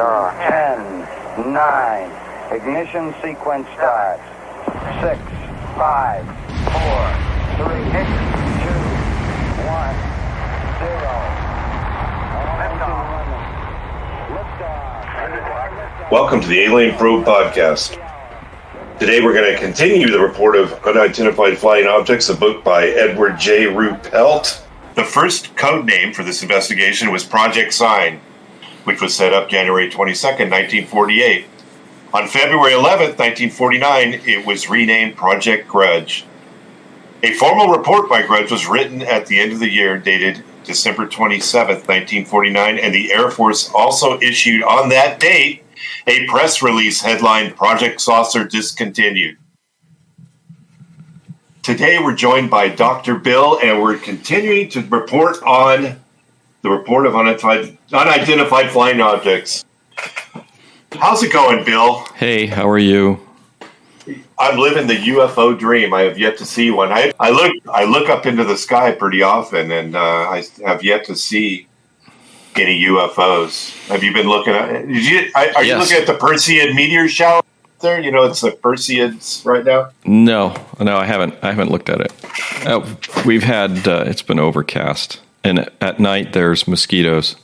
10, 9, ignition sequence starts. 6, 5, 4, 3, 2, 1, 0. Welcome to the Alien Probe Podcast. Today we're going to continue the report of unidentified flying objects, a book by Edward J. Ruppelt. The first code name for this investigation was Project Sign, which was set up January 22nd, 1948. On February 11th, 1949, it was renamed Project Grudge. A formal report by Grudge was written at the end of the year, dated December 27th, 1949, and the Air Force also issued on that date a press release headlined Project Saucer Discontinued. Today we're joined by Dr. Bill, and we're continuing to report on the report of unidentified flying objects. How's it going, Bill? Hey, how are you? I'm living the UFO dream. I have yet to see one. I look up into the sky pretty often, and I have yet to see any UFOs. Have you been looking at? Are you looking at the Perseid meteor shower there? You know, it's the Perseids right now. No, I haven't. I haven't looked at it. We've had it's been overcast, and at night there's mosquitoes.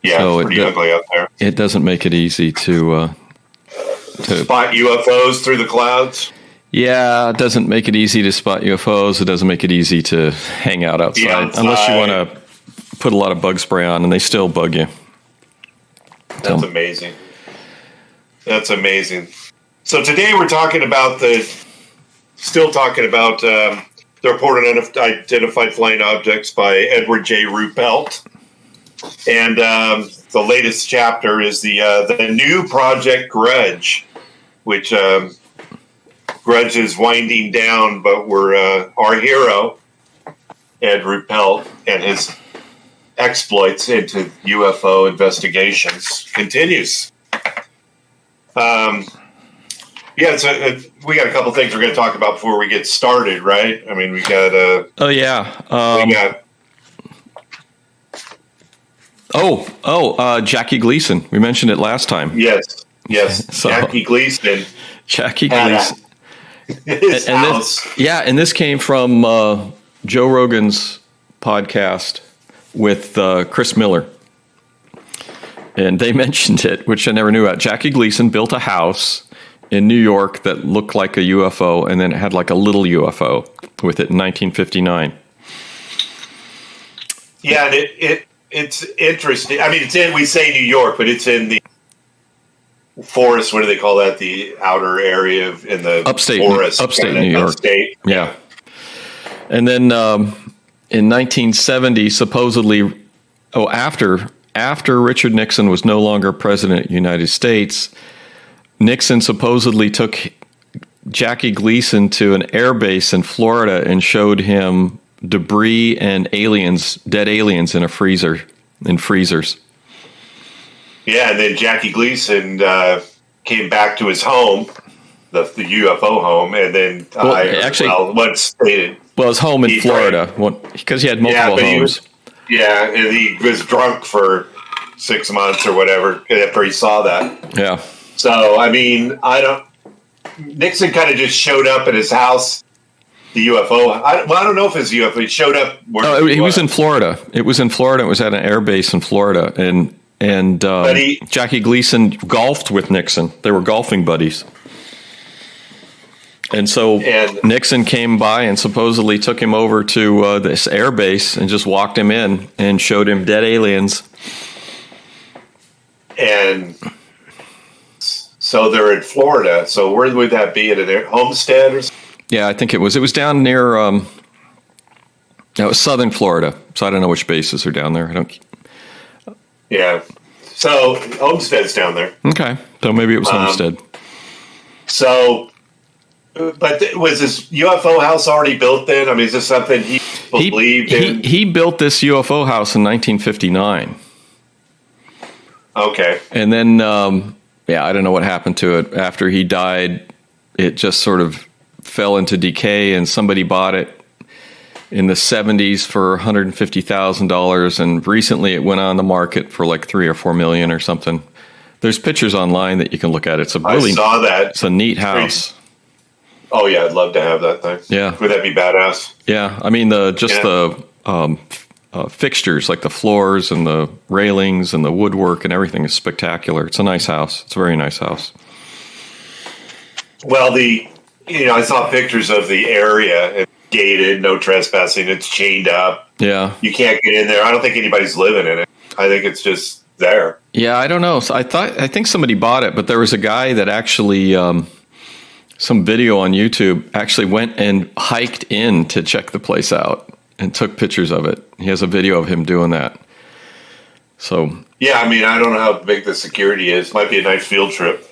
Yeah, so it's pretty ugly out there. It doesn't make it easy to spot UFOs through the clouds. Yeah, it doesn't make it easy to spot UFOs. It doesn't make it easy to hang out outside. Unless you want to put a lot of bug spray on, and they still bug you. That's amazing. That's amazing. So today we're talking about the report on unidentified flying objects by Edward J. Ruppelt. And the latest chapter is the new Project Grudge, which Grudge is winding down, but our hero, Ed Ruppelt, and his exploits into UFO investigations continues. We got a couple things we're going to talk about before we get started, right? I mean, we got Jackie Gleason. We mentioned it last time. Yes. So, Jackie Gleason. And this came from Joe Rogan's podcast with Chris Miller. And they mentioned it, which I never knew about. Jackie Gleason built a house in New York that looked like a UFO, and then it had like a little UFO with it in 1959. Yeah, and it's interesting. I mean, we say New York, but it's in the forest. What do they call that? The outer area in the upstate forest. Upstate New York. Upstate. Yeah. And then in 1970, supposedly, after Richard Nixon was no longer president of the United States, Nixon supposedly took Jackie Gleason to an air base in Florida and showed him debris and dead aliens in freezers. Yeah, and then Jackie Gleason came back to his home, the UFO home, and then his home in Florida, because he had multiple homes. And he was drunk for 6 months or whatever after he saw that. Yeah. So, I mean, Nixon kind of just showed up at his house, the UFO. I don't know if it's UFO. He showed up. He was in Florida. It was in Florida. It was at an air base in Florida. And Jackie Gleason golfed with Nixon. They were golfing buddies. And so Nixon came by and supposedly took him over to this air base and just walked him in and showed him dead aliens. And so they're in Florida. So where would that be? At a homestead or something? Yeah, I think it was. It was down near it was southern Florida. So I don't know which bases are down there. Yeah. So Homestead's down there. Okay. So maybe it was Homestead. But was this UFO house already built then? I mean, is this something he believed in? He built this UFO house in 1959. Okay. And then, I don't know what happened to it. After he died, it just sort of fell into decay, and somebody bought it in the 70s for $150,000, and recently it went on the market for like $3 or $4 million or something. There's pictures online that you can look at. It's a really, I saw that. It's a neat house. Oh yeah, I'd love to have that thing. Yeah, would that be badass? Yeah, I mean the fixtures, like the floors and the railings and the woodwork and everything is spectacular. It's a nice house. It's a very nice house. Well, I saw pictures of the area. It's gated, no trespassing. It's chained up. Yeah, you can't get in there. I don't think anybody's living in it. I think it's just there. Yeah, I don't know. So I think somebody bought it, but there was a guy that actually, some video on YouTube, actually went and hiked in to check the place out and took pictures of it. He has a video of him doing that. So yeah, I mean, I don't know how big the security is. Might be a nice field trip.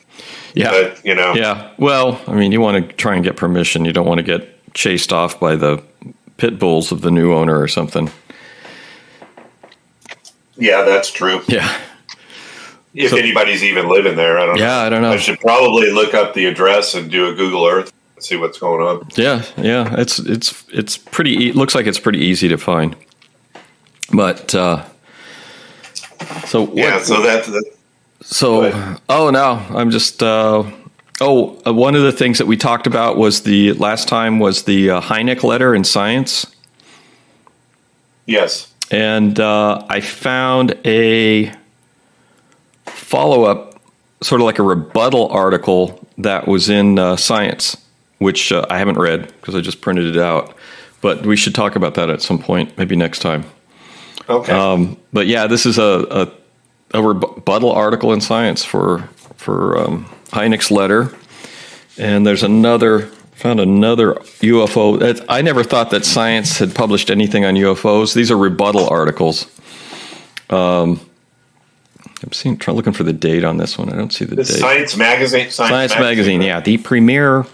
Yeah, but, Yeah, well, I mean, you want to try and get permission. You don't want to get chased off by the pit bulls of the new owner or something. Yeah, that's true. Yeah. If anybody's even living there, I don't know. Yeah, I don't know. I should probably look up the address and do a Google Earth and see what's going on. Yeah. It's pretty. Looks like it's pretty easy to find. But so what, yeah, so that. So oh no, I'm just. One of the things that we talked about was the last time was the Hynek letter in Science. Yes. And I found a follow-up, sort of like a rebuttal article that was in Science, which I haven't read because I just printed it out. But we should talk about that at some point, maybe next time. Okay. But yeah, this is a rebuttal article in Science for Hynek's letter. And there's found another UFO. I never thought that Science had published anything on UFOs. These are rebuttal articles. I'm looking for the date on this one. I don't see the date. Science Magazine. Science Magazine, yeah, the premier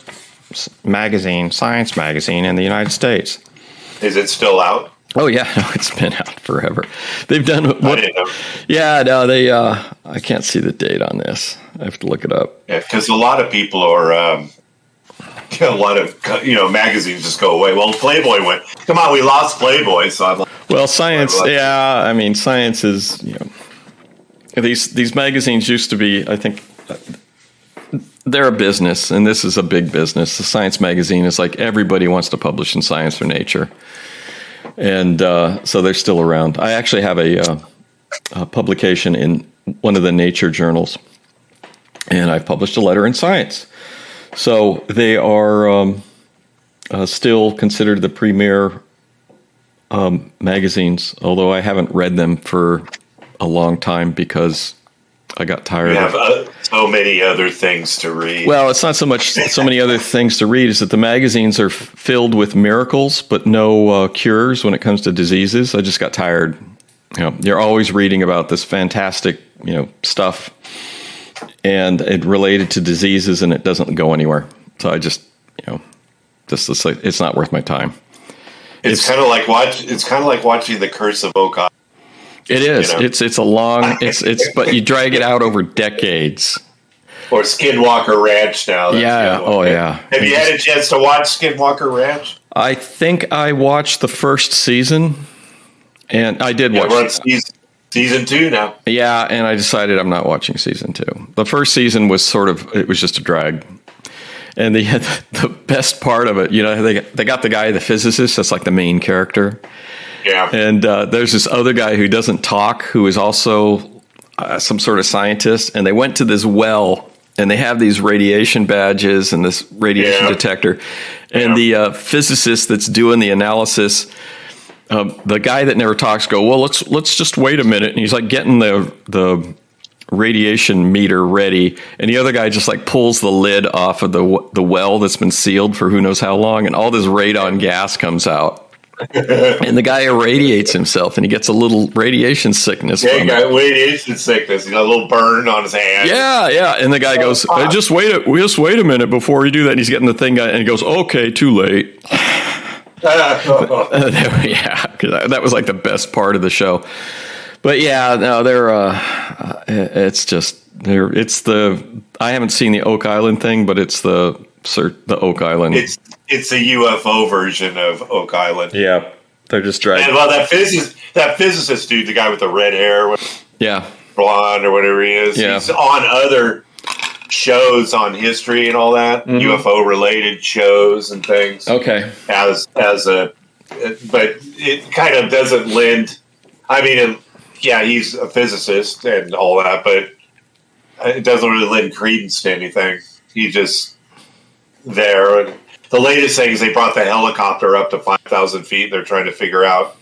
magazine, Science Magazine in the United States. Is it still out? Oh yeah, no, it's been out forever. They've done what? I didn't know. Yeah, no, they. I can't see the date on this. I have to look it up. Yeah, because a lot of people are. A lot of magazines just go away. Well, Playboy went. Come on, we lost Playboy. So I'm like, well, Science. Yeah, I mean, Science is these magazines used to be. I think they're a business, and this is a big business. The Science Magazine is like everybody wants to publish in Science or Nature. And so they're still around. I actually have a publication in one of the Nature journals, and I've published a letter in Science. So they are still considered the premier magazines, although I haven't read them for a long time because I got tired. You have so many other things to read. Well, it's not so much so many other things to read, is that the magazines are filled with miracles, but no cures when it comes to diseases. I just got tired. You're always reading about this fantastic, stuff, and it related to diseases, and it doesn't go anywhere. So I just, it's not worth my time. It's kind of like watching The Curse of Oak Island. It is. It's a long. But you drag it out over decades. Or Skinwalker Ranch now. Yeah. Oh yeah. Have you had a chance to watch Skinwalker Ranch? I think I watched the first season, and I did watch. We're on season 2 now. Yeah, and I decided I'm not watching season 2. The first season was it was just a drag. And the best part of it, they got the guy, the physicist, that's like the main character. Yeah. And there's this other guy who doesn't talk, who is also some sort of scientist. And they went to this well, and they have these radiation badges and this radiation detector. And the physicist that's doing the analysis, the guy that never talks, well, let's just wait a minute. And he's like getting the radiation meter ready, and the other guy just like pulls the lid off of the well that's been sealed for who knows how long, and all this radon gas comes out. And the guy irradiates himself, and he gets a little radiation sickness. Yeah, he got radiation sickness. He got a little burn on his hand. Yeah. And the guy goes, just wait a minute before you do that. And he's getting the thing, and he goes, okay, too late. Yeah, because that was like the best part of the show. But yeah, no, I haven't seen the Oak Island thing, but it's the the Oak Island. It's a UFO version of Oak Island. Yeah, they're just dragging. And well, that physicist dude, the guy with the red hair, Yeah, blonde or whatever he is, Yeah. he's on other shows on history and all that, UFO related shows and things. Okay. But it kind of doesn't lend. I mean, yeah, he's a physicist and all that, but it doesn't really lend credence to anything. He's just there. And the latest thing is they brought the helicopter up to 5,000 feet. They're trying to figure out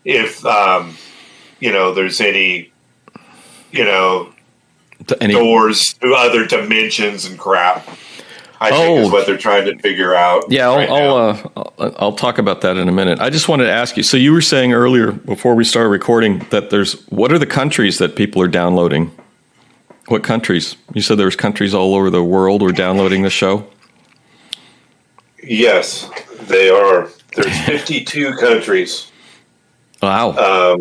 if there's any doors to other dimensions and crap. I think is what they're trying to figure out. Yeah, I'll talk about that in a minute. I just wanted to ask you. So you were saying earlier before we started recording that what are the countries that people are downloading? What countries? You said there's countries all over the world who are downloading the show? Yes, they are. There's 52 countries. Wow.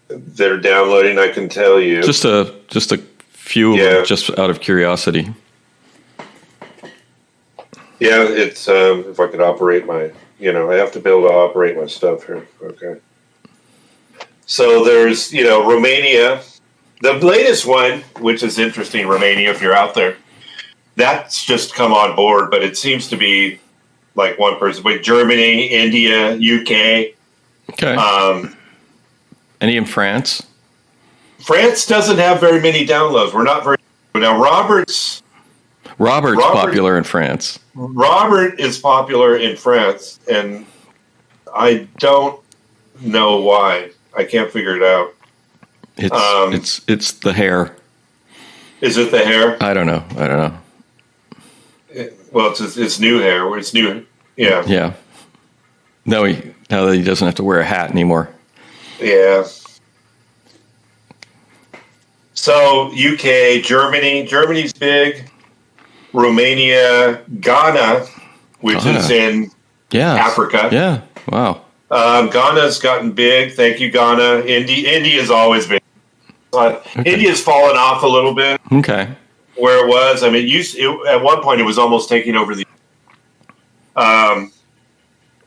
That are downloading, I can tell you. Just a few of them, just out of curiosity. Yeah, it's if I could operate I have to be able to operate my stuff here. Okay. So there's, Romania. The latest one, which is interesting, Romania, if you're out there, that's just come on board, but it seems to be like one person. But Germany, India, UK. Okay. Any in France? France doesn't have very many downloads. We're not very. Now, Robert's popular in France. Robert is popular in France, and I don't know why. I can't figure it out. It's the hair. Is it the hair? I don't know. Well, it's new hair. It's new. Yeah. Yeah. Now that he doesn't have to wear a hat anymore. Yeah. So UK, Germany's big. Romania, Ghana, which is in Africa. Yeah. Wow. Ghana's gotten big. Thank you, Ghana. India's always been. India's fallen off a little bit. Okay. Where it was, I mean, at one point it was almost taking over the.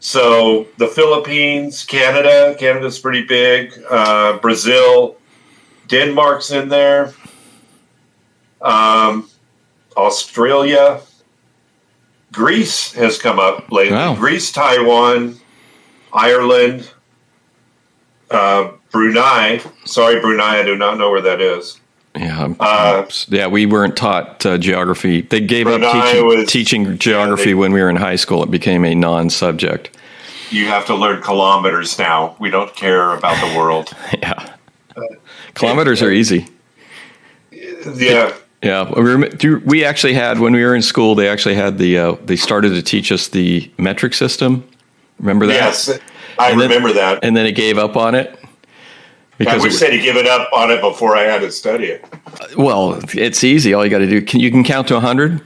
So the Philippines, Canada's pretty big. Brazil, Denmark's in there. Australia, Greece has come up lately. Wow. Greece, Taiwan, Ireland, Brunei. Sorry, Brunei, I do not know where that is. Yeah, we weren't taught geography. They gave Brunei up teaching geography when we were in high school. It became a non-subject. You have to learn kilometers now. We don't care about the world. Yeah. Kilometers are easy. Yeah. Yeah, we actually had, when we were in school, they actually had they started to teach us the metric system. Remember that? Yes, I remember that. And then it gave up on it. I wish they'd given up on it before I had to study it. Well, it's easy. All you got to do, you can count to 100?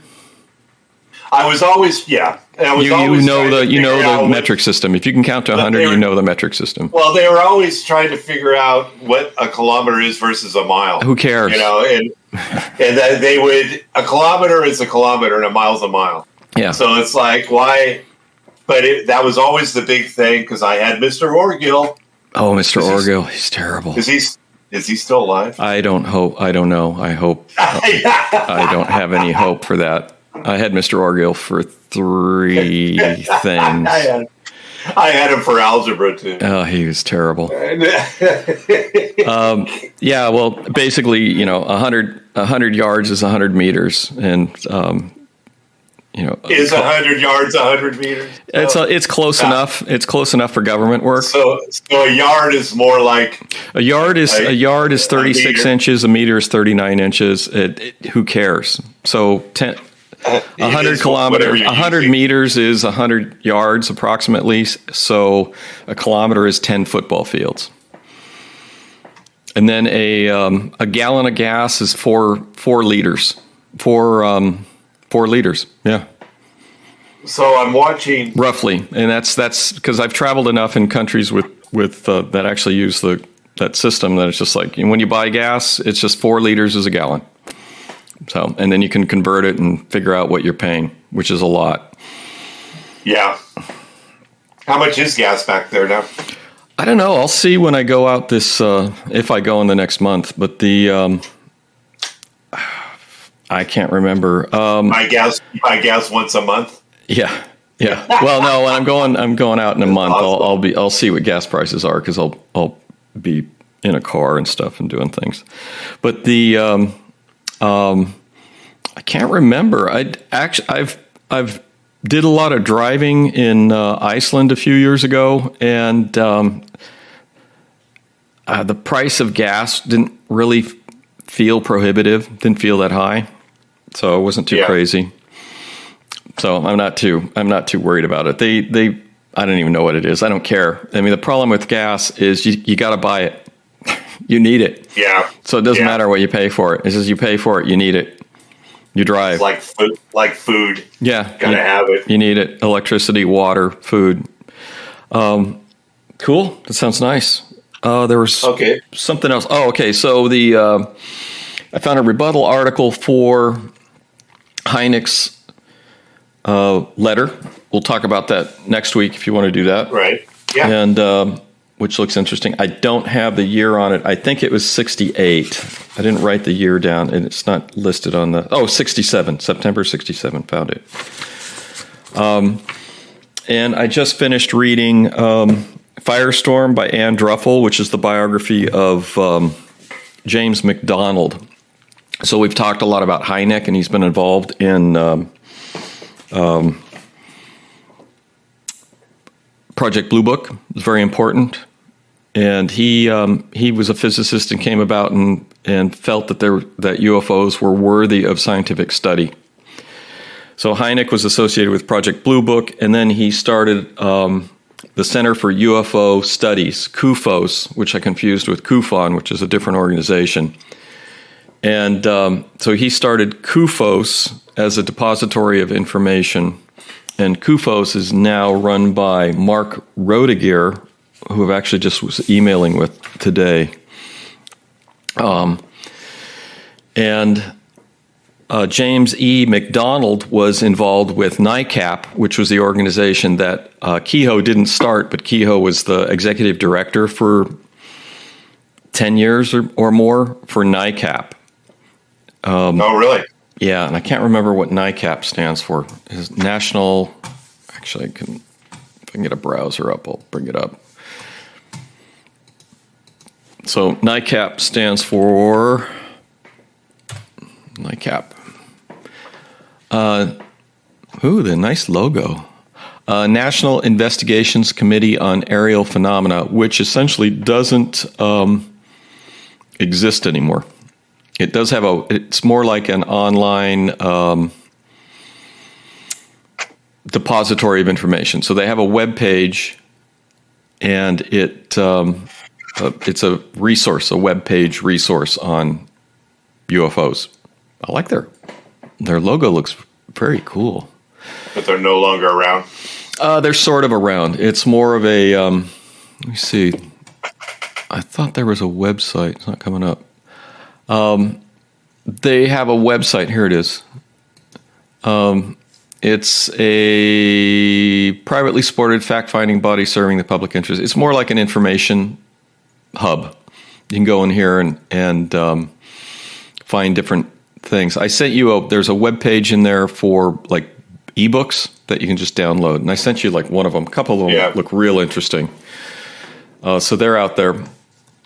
I was always, yeah. You know the metric system. If you can count to 100, you know the metric system. Well, they were always trying to figure out what a kilometer is versus a mile. Who cares? And that they would, a kilometer is a kilometer and a mile's a mile. Yeah. So it's like, why? But that was always the big thing because I had Mr. Orgill. Oh, Mr. Orgill, he's terrible. Is he still alive? I don't know. I hope. I don't have any hope for that. I had Mr. Orgill for 3 things. I had him for algebra too. Oh, he was terrible. Yeah, well, basically, 100 yards is 100 meters, and is 100 yards 100 meters? It's close enough. It's close enough for government work. So a yard is more like a yard is 36 inches. A meter is 39 inches. Who cares? So 100 kilometers, 100 meters is 100 yards approximately. So a kilometer is 10 football fields. And then a gallon of gas is 4 liters. 4 liters. Yeah. So I'm watching roughly, and that's because I've traveled enough in countries with that actually use that system that it's just like when you buy gas, it's just 4 liters is a gallon. So, and then you can convert it and figure out what you're paying which is a lot. Yeah. How much is gas back there now? I don't know. I'll see when I go out this, if I go in the next month. But I can't remember. Buy gas once a month. Yeah. Well, no, when I'm going out in a month. I'll see what gas prices are because I'll be in a car and stuff and doing things. But I can't remember. I've did a lot of driving in Iceland a few years ago, and the price of gas didn't really feel prohibitive. Didn't feel that high, so it wasn't too crazy. So I'm not too worried about it. They I don't even know what it is. I don't care. I mean, the problem with gas is you got to buy it. You need it. Yeah. So it doesn't matter what you pay for it. It says you pay for it, you need it. You drive. It's like food. Yeah. Gotta have it. You need it. Electricity, water, food. Cool. That sounds nice. There was something else. Oh, okay. So I found a rebuttal article for Hynek's letter. We'll talk about that next week if you want to do that. Right. Yeah. And which looks interesting. I don't have the year on it. I think it was 68. I didn't write the year down, and it's not listed on the... 67. September 67. Found it. And I just finished reading Firestorm by Don Ruppelt, which is the biography of James McDonald. So we've talked a lot about Hynek, and he's been involved in... Project Blue Book is very important, and he was a physicist and came about and felt that that UFOs were worthy of scientific study. So Hynek was associated with Project Blue Book, and then he started the Center for UFO Studies, CUFOS, which I confused with CUFON, which is a different organization. And so he started CUFOS as a depository of information. And CUFOS is now run by Mark Roediger, who I've actually just was emailing with today. And James E. McDonald was involved with NICAP, which was the organization that Kehoe didn't start, but Kehoe was the executive director for 10 years or more for NICAP. Oh, really? Yeah, and I can't remember what NICAP stands for. It's National... Actually, if I can get a browser up, I'll bring it up. So NICAP stands for... NICAP. The nice logo. National Investigations Committee on Aerial Phenomena, which essentially doesn't exist anymore. It does have it's more like an online depository of information. So they have a web page, and it's a resource, a web page resource on UFOs. I like their logo. Looks very cool. But they're no longer around. They're sort of around. It's more of a. Let me see. I thought there was a website. It's not coming up. They have a website. Here it is. It's a privately supported fact-finding body serving the public interest. It's more like an information hub. You can go in here and find different things. I sent you there's a web page in there for like ebooks that you can just download, and I sent you like one of them. A couple of them look real interesting. So they're out there.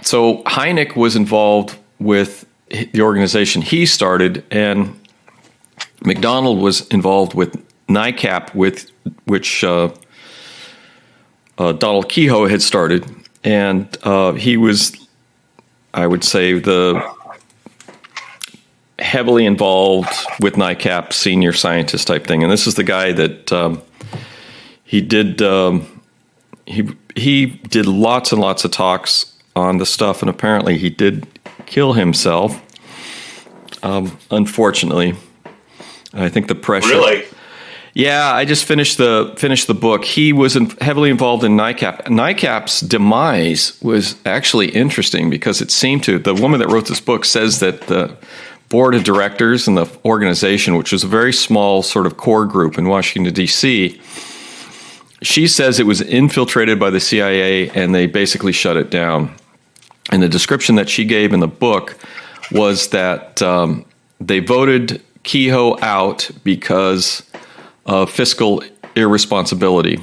So Hynek was involved with the organization he started, and McDonald was involved with NICAP, which Donald Kehoe had started, and he was, I would say, the heavily involved with NICAP senior scientist type thing. And this is the guy that he did lots and lots of talks on the stuff, and apparently he did kill himself. Unfortunately, I think the pressure. Really? Yeah, I just finished the book. He was heavily involved in NICAP. NICAP's demise was actually interesting because it seemed to. The woman that wrote this book says that board of directors and the organization, which was a very small sort of core group in Washington, D.C., she says it was infiltrated by the CIA and they basically shut it down. And the description that she gave in the book was that they voted Kehoe out because of fiscal irresponsibility.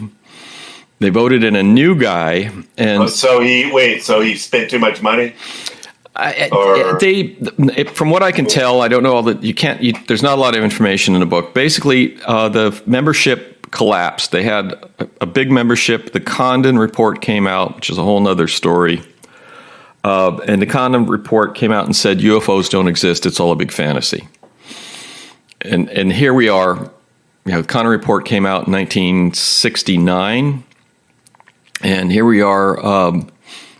They voted in a new guy, and so he spent too much money. From what I can tell, I don't know all that. There's not a lot of information in the book. Basically, the membership collapsed. They had a big membership. The Condon report came out, which is a whole nother story. And the Condon report came out and said UFOs don't exist. It's all a big fantasy. And here we are. The Condon report came out in 1969. And here we are,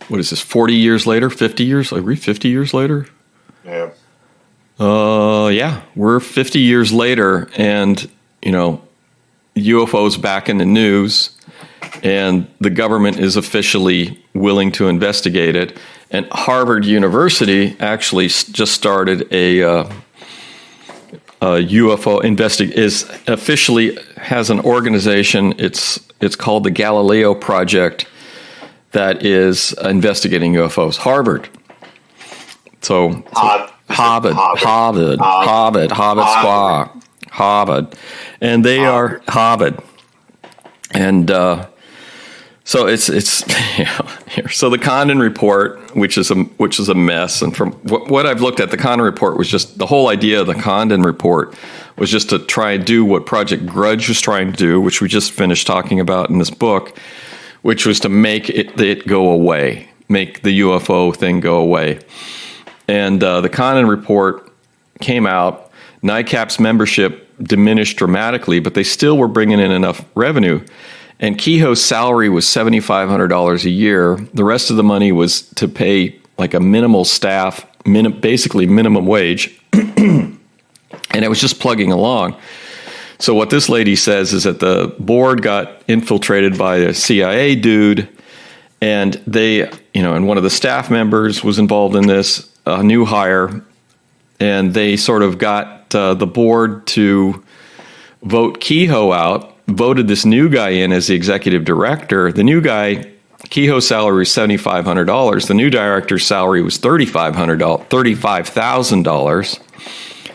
what is this, 40 years later, 50 years? Are we 50 years later? Yeah. Yeah, we're 50 years later, and, UFOs back in the news, and the government is officially willing to investigate it. And Harvard University actually just started a UFO has an organization. It's called the Galileo Project that is investigating UFOs. Harvard. So Harvard Squaw. Harvard. And they are Harvard. And so it's here. So the Condon report, which is a mess, and from what I've looked at, the Condon report was just the whole idea of the Condon report was just to try and do what Project Grudge was trying to do, which we just finished talking about in this book, which was to make it go away, make the UFO thing go away. And the Condon report came out. NICAP's membership diminished dramatically, but they still were bringing in enough revenue. And Kehoe's salary was $7,500 a year. The rest of the money was to pay like a minimal staff, basically minimum wage. And it was just plugging along. So what this lady says is that the board got infiltrated by a CIA dude, and they, and one of the staff members was involved in this, a new hire, and they sort of got the board to vote Kehoe out, voted this new guy in as the executive director. The new guy, Kehoe's salary was $7,500. The new director's salary was $35,000.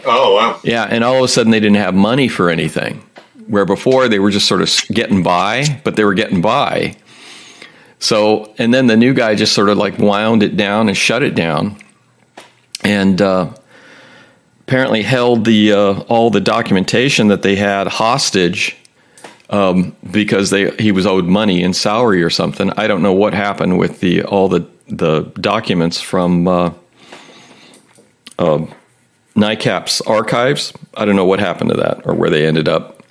Oh, wow. Yeah, and all of a sudden they didn't have money for anything, where before they were just sort of getting by, but they were getting by. So, and then the new guy just sort of like wound it down and shut it down, and apparently held all the documentation that they had hostage because he was owed money in salary or something. I don't know what happened with all the documents from NICAP's archives. I don't know what happened to that or where they ended up.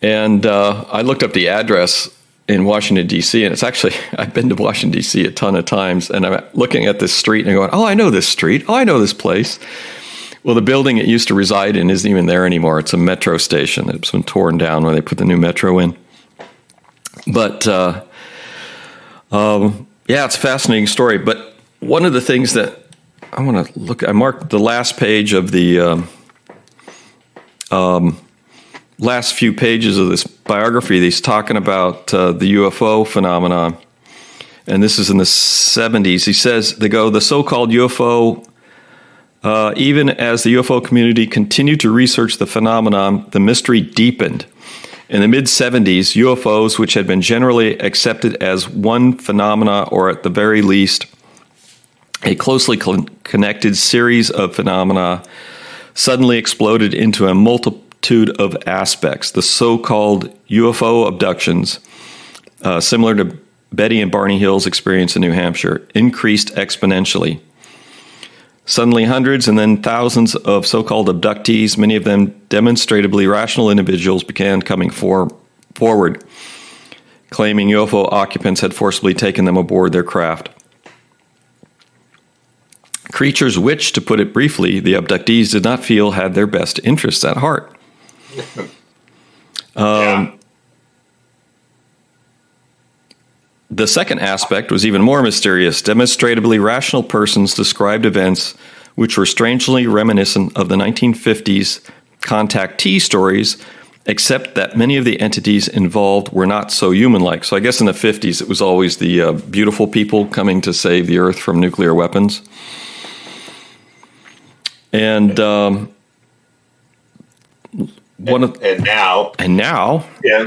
And I looked up the address in Washington, D.C., and it's actually, I've been to Washington, D.C. a ton of times, and I'm looking at this street and I'm going, oh, I know this street. Oh, I know this place. Well, the building it used to reside in isn't even there anymore. It's a metro station. It's been torn down when they put the new metro in. But, yeah, it's a fascinating story. But one of the things that I want to look, I marked the last page of the last few pages of this biography. He's talking about the UFO phenomenon, and this is in the 70s. He says, the so-called UFO, even as the UFO community continued to research the phenomenon, the mystery deepened. In the mid-70s, UFOs, which had been generally accepted as one phenomena, or at the very least a closely connected series of phenomena, suddenly exploded into a multitude of aspects. The so-called Ufo abductions, similar to Betty and Barney Hill's experience in New Hampshire, increased exponentially. Suddenly hundreds and then thousands of so-called abductees, many of them demonstrably rational individuals, began coming forward, claiming UFO occupants had forcibly taken them aboard their craft. Creatures which, to put it briefly, the abductees did not feel had their best interests at heart. The second aspect was even more mysterious. Demonstrably rational persons described events which were strangely reminiscent of the 1950s contactee stories, except that many of the entities involved were not so human-like. So I guess in the 50s, it was always the beautiful people coming to save the Earth from nuclear weapons. And now, yeah.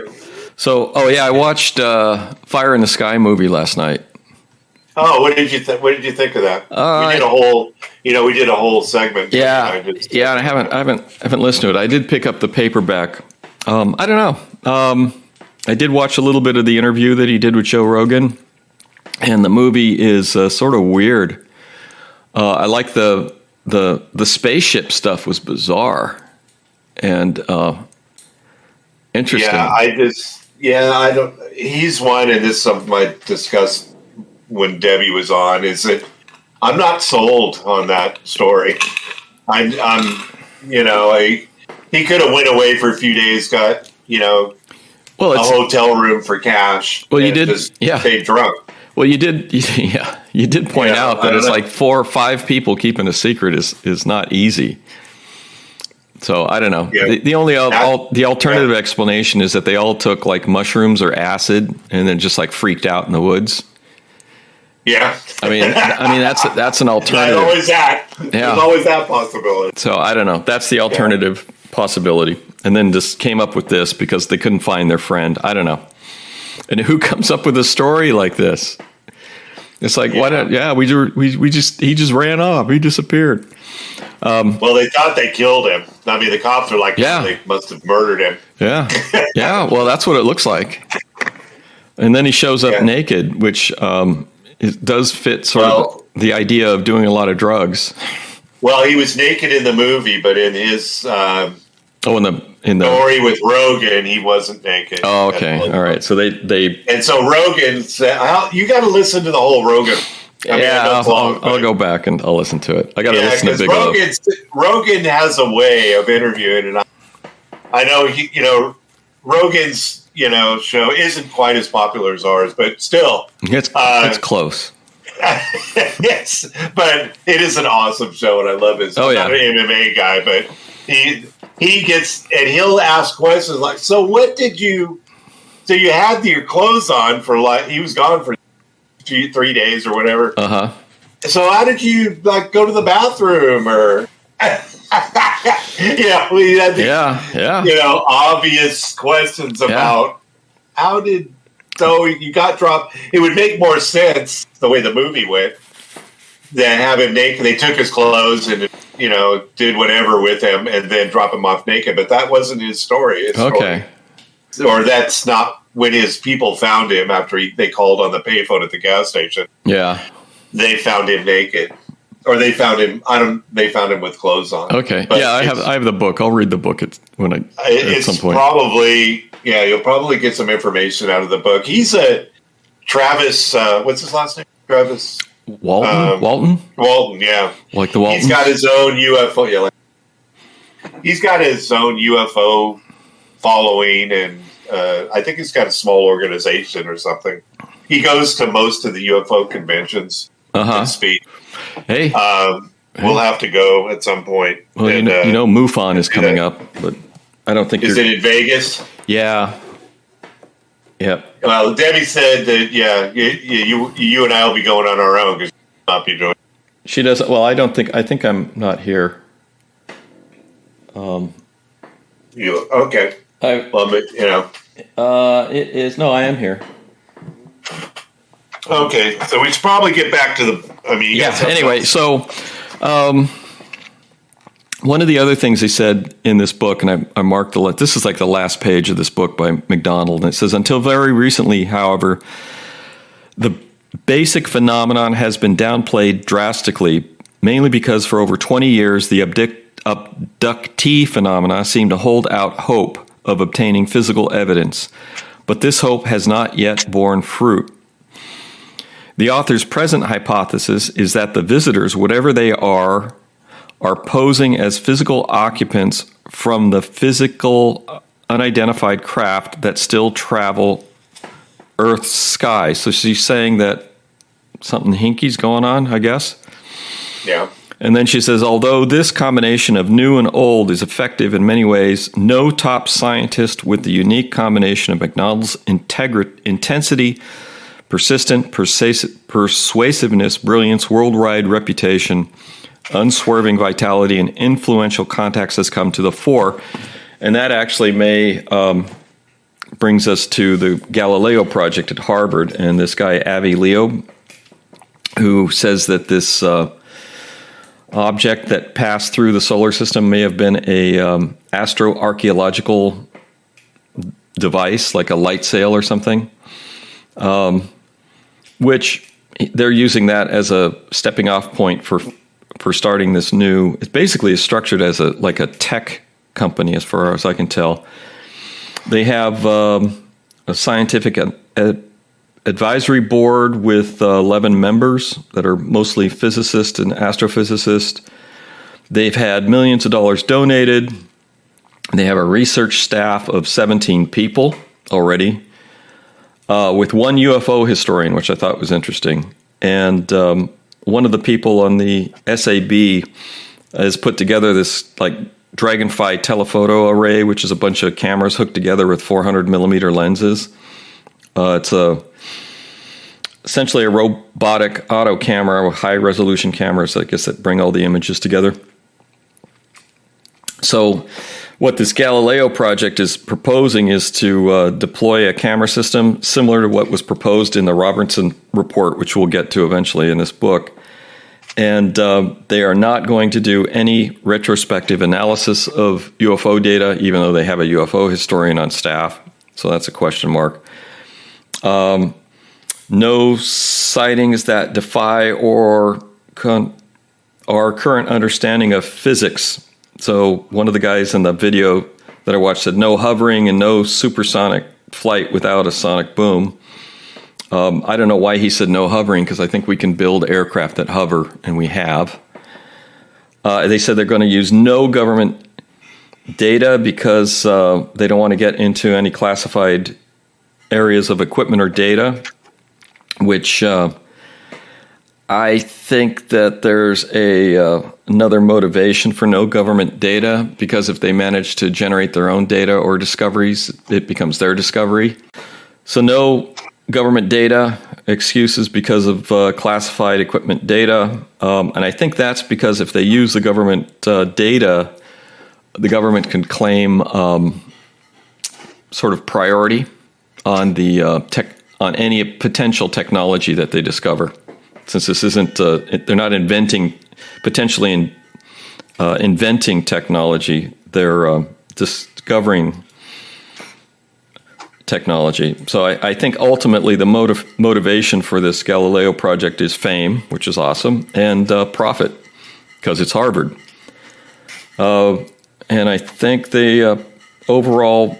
So, I watched Fire in the Sky movie last night. Oh, what did you think? What did you think of that? We did a whole segment. Yeah, and I haven't listened to it. I did pick up the paperback. I don't know. I did watch a little bit of the interview that he did with Joe Rogan, and the movie is sort of weird. I like the spaceship stuff was bizarre and interesting. I don't. He's one, and this is something I discussed when Debbie was on. Is that I'm not sold on that story. He could have went away for a few days, got a hotel room for cash. Well, you did, just stayed drunk. Well, you did point out that it's like 4 or 5 people keeping a secret is not easy. So I don't know. Yeah. The only the alternative explanation is that they all took like mushrooms or acid and then just like freaked out in the woods. Yeah. I mean that's an alternative. There's always that. Yeah. There's always that possibility. So I don't know. That's the alternative possibility. And then just came up with this because they couldn't find their friend. I don't know. And who comes up with a story like this? It's like, why don't? Yeah, he just ran off. He disappeared. Well, they thought they killed him. I mean, the cops are like, they must have murdered him. Yeah, yeah. Well, that's what it looks like. And then he shows up naked, which it does fit sort of the idea of doing a lot of drugs. Well, he was naked in the movie, but in his in the story with Rogan, he wasn't naked. Oh, okay, all right. So they and so Rogan said, "You got to listen to the whole Rogan." I'll go back and I'll listen to it. I got to listen to Big Rogan has a way of interviewing, and I know Rogan's show isn't quite as popular as ours, but still, it's close. Yes, but it is an awesome show, and I love his. I'm not an MMA guy, but he gets and he'll ask questions like, "So what did you? So you had your clothes on for he was gone for 3 days or whatever. So how did you go to the bathroom or?" We had obvious questions about how did. So you got dropped. It would make more sense the way the movie went than have him naked. They took his clothes and did whatever with him and then drop him off naked. But that wasn't his story. Or that's not when his people found him after they called on the payphone at the gas station. Yeah, they found him naked, or they found him. They found him with clothes on. Okay, but I have the book. I'll read the book at some point. You'll probably get some information out of the book. He's a Travis. What's his last name? Travis Walton. Walton, yeah. Like the Walton. He's got his own UFO. Yeah, he's got his own UFO following, and I think he's got a small organization or something. He goes to most of the UFO conventions and speak. Hey, we'll have to go at some point. Well, and, MUFON is coming up, but I don't think is it in Vegas? Yeah. Yep. Well, Debbie said that you and I will be going on our own because she'll not be doing. She doesn't. Well, I think I'm not here. Okay. It is. No, I am here. Okay, so we should probably get back to the. Anyway, so one of the other things they said in this book, and I marked this is like the last page of this book by McDonald, and it says, until very recently, however, the basic phenomenon has been downplayed drastically, mainly because for over 20 years, the abductee phenomena seemed to hold out hope of obtaining physical evidence, but this hope has not yet borne fruit. The author's present hypothesis is that the visitors, whatever they are posing as physical occupants from the physical unidentified craft that still travel Earth's sky. So she's saying that something hinky's going on, I guess. Yeah. And then she says, although this combination of new and old is effective in many ways, no top scientist with the unique combination of McDonald's intensity, persistent persuasiveness, brilliance, worldwide reputation, unswerving vitality, and influential contacts has come to the fore. And that actually brings us to the Galileo project at Harvard, and this guy, Avi Leo, who says that this object that passed through the solar system may have been a astroarchaeological device, like a light sail or something, which they're using that as a stepping off point for starting this new. It basically is structured as a tech company, as far as I can tell. They have a scientific advisory board with 11 members that are mostly physicists and astrophysicists. They've had millions of dollars donated. They have a research staff of 17 people already, with one UFO historian, which I thought was interesting. And one of the people on the SAB has put together this Dragonfly telephoto array, which is a bunch of cameras hooked together with 400 millimeter lenses. It's essentially a robotic auto camera with high resolution cameras, I guess, that bring all the images together. So what this Galileo project is proposing is to deploy a camera system similar to what was proposed in the Robertson report, which we'll get to eventually in this book. And they are not going to do any retrospective analysis of UFO data, even though they have a UFO historian on staff. So that's a question mark. No sightings that defy our current understanding of physics. So one of the guys in the video that I watched said no hovering and no supersonic flight without a sonic boom. I don't know why he said no hovering, because I think we can build aircraft that hover, and we have. They said they're going to use no government data because they don't want to get into any classified areas of equipment or data, which I think that there's another motivation for no government data, because if they manage to generate their own data or discoveries, it becomes their discovery. So no government data, excuses because of classified equipment data. And I think that's because if they use the government data, the government can claim sort of priority on the on any potential technology that they discover. Since this isn't, they're not inventing technology, they're discovering technology. So I think ultimately the motivation for this Galileo project is fame, which is awesome, and profit, because it's Harvard. And I think the overall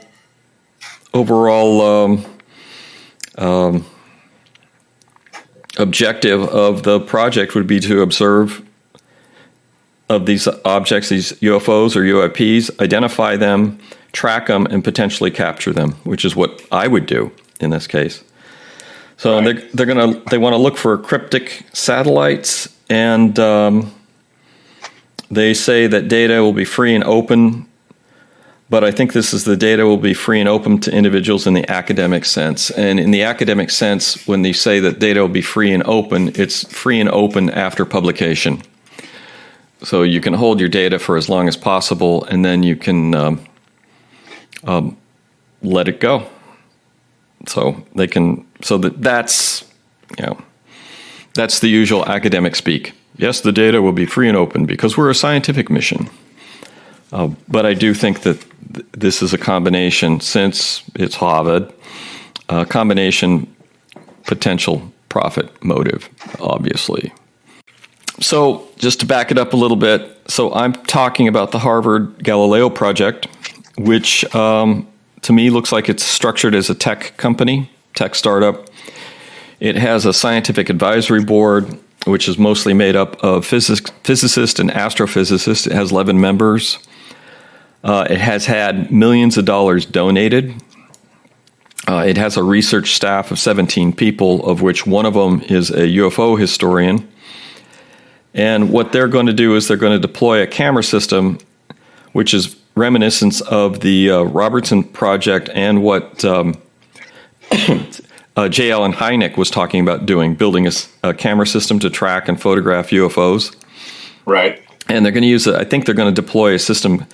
objective of the project would be to observe of these objects, these UFOs or UAPs, identify them, track them, and potentially capture them, which is what I would do in this case. So right. they want to look for cryptic satellites, and they say that data will be free and open. But I think this is the data will be free and open to individuals in the academic sense. And in the academic sense, when they say that data will be free and open, it's free and open after publication. So you can hold your data for as long as possible, and then you can let it go. So they can. So that's the usual academic speak. Yes, the data will be free and open because we're a scientific mission. But I do think that this is a combination, since it's Harvard, combination potential profit motive, obviously. So just to back it up a little bit, so I'm talking about the Harvard Galileo project, which to me looks like it's structured as a tech company, tech startup. It has a scientific advisory board, which is mostly made up of physicists and astrophysicists. It has 11 members. It has had millions of dollars donated. It has a research staff of 17 people, of which one of them is a UFO historian. And what they're going to do is they're going to deploy a camera system, which is reminiscent of the Robertson project and what J. Allen Hynek was talking about doing, building a camera system to track and photograph UFOs. Right. And they're going to use I think they're going to deploy a system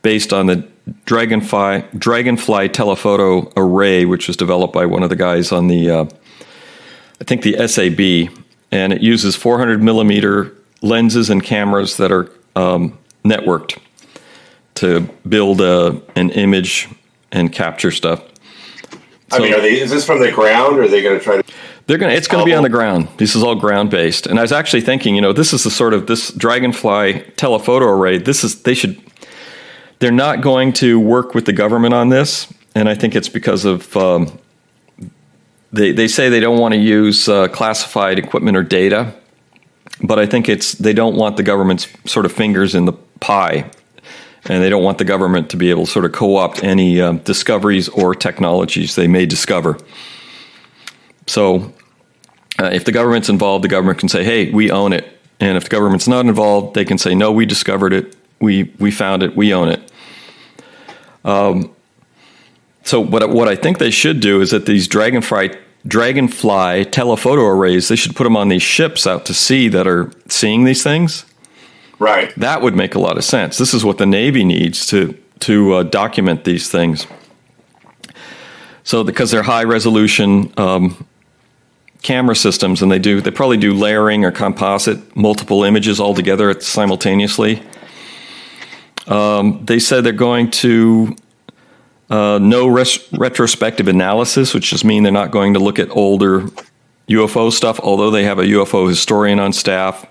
based on the Dragonfly telephoto array, which was developed by one of the guys on the, I think the SAB. And it uses 400 millimeter lenses and cameras that are networked to build an image and capture stuff. I mean, is this from the ground, or are they going to try to? It's going to be on the ground. This is all ground based. And I was actually thinking, this is the sort of this Dragonfly telephoto array. They're not going to work with the government on this, and I think it's because of they say they don't want to use classified equipment or data, but I think they don't want the government's sort of fingers in the pie, and they don't want the government to be able to sort of co-opt any discoveries or technologies they may discover. So if the government's involved, the government can say, hey, we own it. And if the government's not involved, they can say, no, we discovered it. We found it. We own it. So what I think they should do is that these Dragonfly telephoto arrays, they should put them on these ships out to sea that are seeing these things. Right. That would make a lot of sense. This is what the Navy needs to document these things. So because they're high resolution camera systems, and they probably do layering or composite multiple images all together simultaneously. They said they're going to no retrospective analysis, which just mean they're not going to look at older UFO stuff, although they have a UFO historian on staff.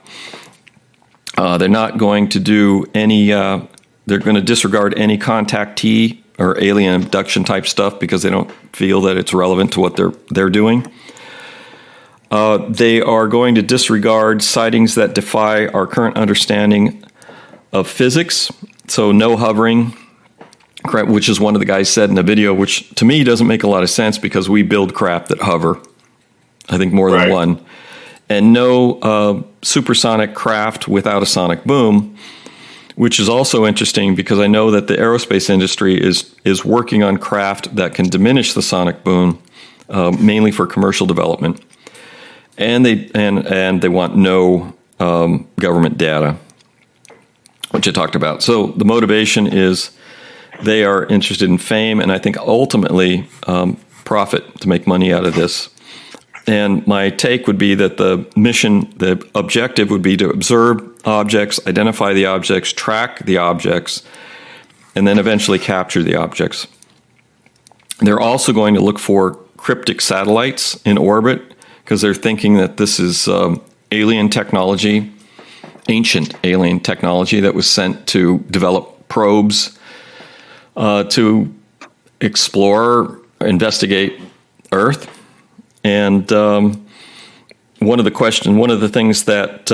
They're not going to do any, they're going to disregard any contactee or alien abduction type stuff because they don't feel that it's relevant to what they're doing. They are going to disregard sightings that defy our current understanding of physics. So no hovering, which is one of the guys said in the video, which to me doesn't make a lot of sense because we build craft that hover. I think more than one. And no supersonic craft without a sonic boom, which is also interesting because I know that the aerospace industry is working on craft that can diminish the sonic boom, mainly for commercial development. And they want no government data, which I talked about. So the motivation is they are interested in fame and I think ultimately profit, to make money out of this. And my take would be that the objective would be to observe objects, identify the objects, track the objects, and then eventually capture the objects. They're also going to look for cryptic satellites in orbit because they're thinking that this is alien technology, ancient alien technology that was sent to develop probes to explore, investigate Earth. And one of the things that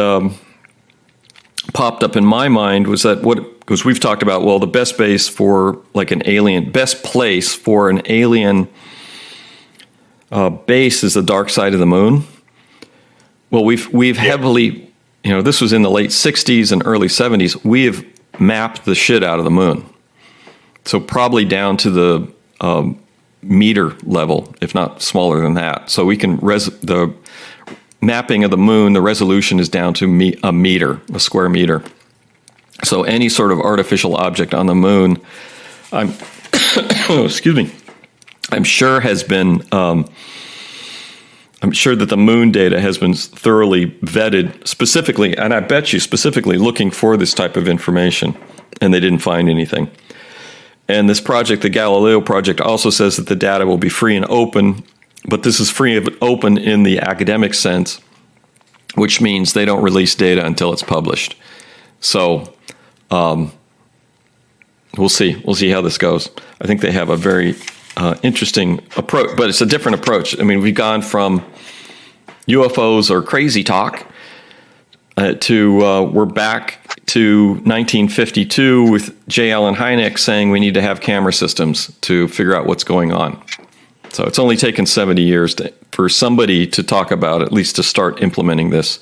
popped up in my mind was that because we've talked about, well, the best place for an alien base is the dark side of the moon. Well, we've heavily, this was in the late 60s and early 70s. We have mapped the shit out of the moon. So probably down to the meter level, if not smaller than that. So we can the mapping of the moon, the resolution is down to a meter, a square meter. So any sort of artificial object on the moon, excuse me, I'm sure has been. I'm sure that the moon data has been thoroughly vetted specifically, and I bet you specifically looking for this type of information, and they didn't find anything. And this project, the Galileo project, also says that the data will be free and open, but this is free and open in the academic sense, which means they don't release data until it's published. So we'll see. We'll see how this goes. I think they have a very interesting approach, but it's a different approach. I mean, we've gone from UFOs or crazy talk to we're back to 1952 with J. Allen Hynek saying we need to have camera systems to figure out what's going on. So it's only taken 70 years for somebody to talk about, at least to start implementing this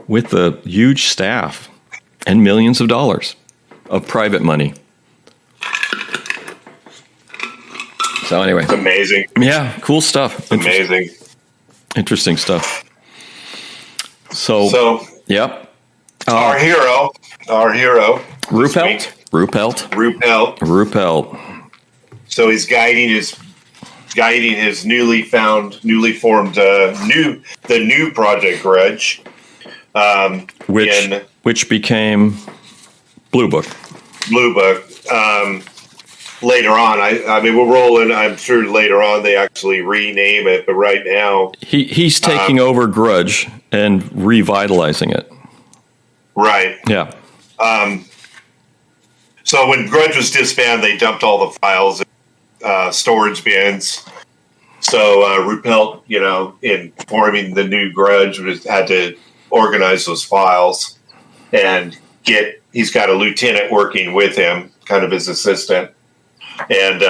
with a huge staff and millions of dollars of private money. So anyway. It's amazing. Yeah, cool stuff. Amazing. Interesting stuff. So yep. Our hero. Ruppelt. So he's guiding his newly formed the new Project Grudge, which became Blue Book. Later on, I mean, we're rolling. I'm sure later on they actually rename it, but right now he's taking over Grudge and revitalizing it. Right. Yeah. So when Grudge was disbanded, they dumped all the files in storage bins. So Ruppelt, in forming the new Grudge, had to organize those files and he's got a lieutenant working with him, kind of his assistant. And,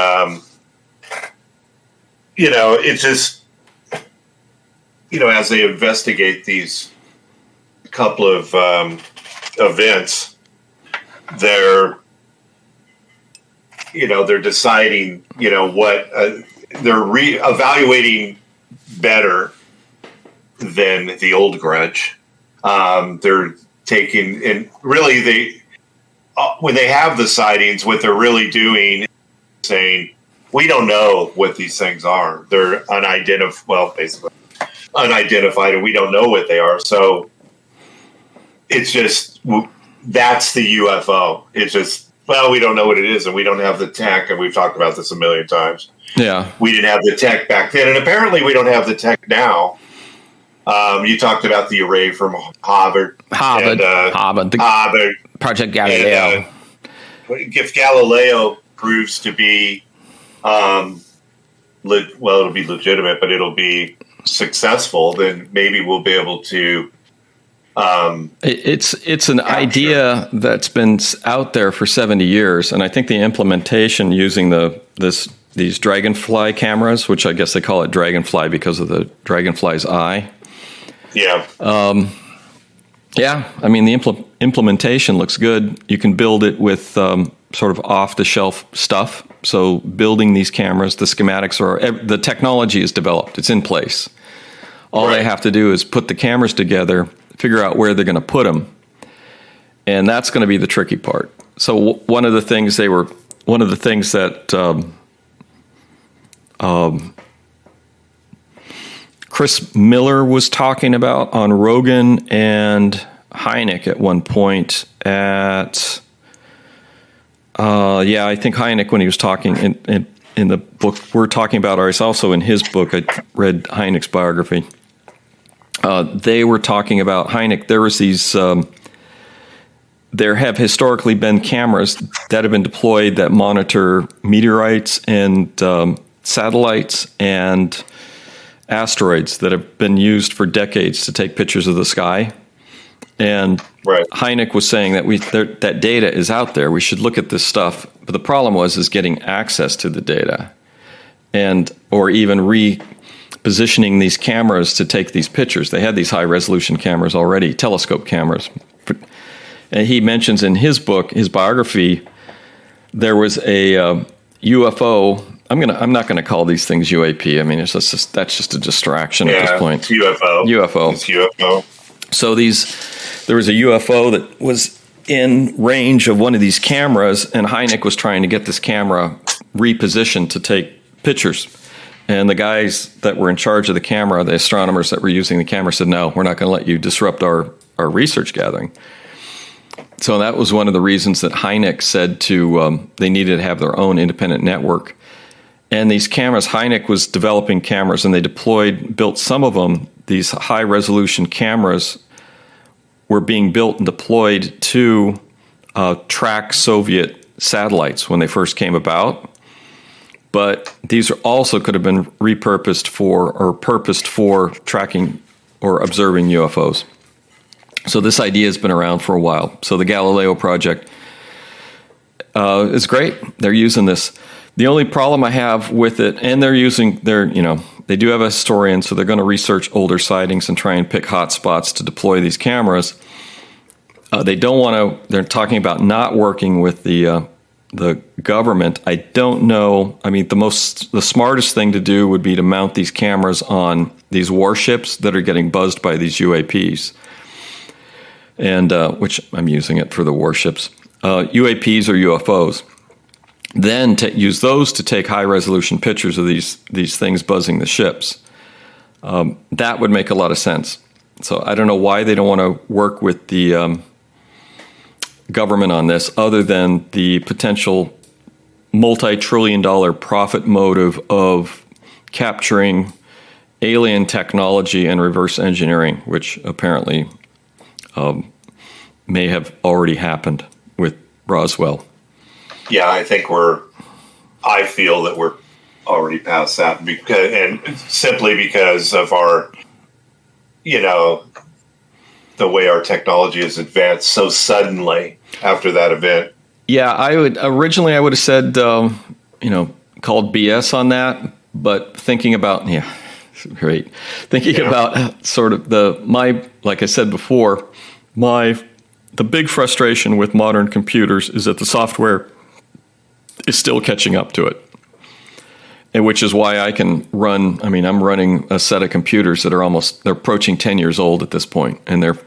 it's just, as they investigate these couple of events, they're deciding, what they're evaluating better than the old Grudge. They're taking, and really when they have the sightings, what they're really doing is saying, we don't know what these things are. They're basically unidentified, and we don't know what they are. So it's just, that's the UFO. It's just, we don't know what it is, and we don't have the tech, and we've talked about this a million times. Yeah. We didn't have the tech back then, and apparently we don't have the tech now. You talked about the array from Harvard. Harvard. Project Galileo. And, if Galileo proves to be, it'll be legitimate, but it'll be successful, then maybe we'll be able to. It's an idea that's been out there for 70 years, and I think the implementation using these dragonfly cameras, which I guess they call it dragonfly because of the dragonfly's eye. Yeah. Yeah. I mean, the implementation looks good. You can build it with sort of off-the-shelf stuff. So building these cameras, the schematics the technology is developed. It's in place. All they have to do is put the cameras together, figure out where they're going to put them, and that's going to be the tricky part. So one of the things that Chris Miller was talking about on Rogan and Hynek at one point at, I think Hynek, when he was talking in the book we're talking about, or it's also in his book, I read Hynek's biography. They were talking about Hynek. There was these, there have historically been cameras that have been deployed that monitor meteorites and satellites and asteroids that have been used for decades to take pictures of the sky. And Hynek was saying that that data is out there. We should look at this stuff. But the problem is getting access to the data, or even repositioning these cameras to take these pictures. They had these high resolution cameras already, telescope cameras. And he mentions in his book, his biography, there was a UFO. I'm not going to call these things UAP. I mean, that's just a distraction at this point. It's UFO. It's UFO. So there was a UFO that was in range of one of these cameras, and Hynek was trying to get this camera repositioned to take pictures. And the guys that were in charge of the camera, the astronomers that were using the camera, said, "No, we're not going to let you disrupt our research gathering." So that was one of the reasons that Hynek said they needed to have their own independent network. And these cameras, Hynek was developing cameras, and they built some of them. These high-resolution cameras were being built and deployed to track Soviet satellites when they first came about. But these also could have been purposed for tracking or observing UFOs. So this idea has been around for a while. So the Galileo project is great. They're using this. The only problem I have with it, and they're They do have a historian, so they're going to research older sightings and try and pick hot spots to deploy these cameras. They don't want to. They're talking about not working with the government. I don't know. I mean, the smartest thing to do would be to mount these cameras on these warships that are getting buzzed by these UAPs, and which I'm using it for the warships. UAPs or UFOs. Then use those to take high-resolution pictures of these things buzzing the ships. That would make a lot of sense. So I don't know why they don't want to work with the government on this, other than the potential multi-trillion-dollar profit motive of capturing alien technology and reverse engineering, which apparently may have already happened with Roswell. Yeah, I feel that we're already past that, simply because of our, the way our technology has advanced so suddenly after that event. Yeah, I would have said, called BS on that, but thinking about, about sort of like I said before, the big frustration with modern computers is that the software is still catching up to it. And which is why I can run, I'm running a set of computers that are they're approaching 10 years old at this point, and they're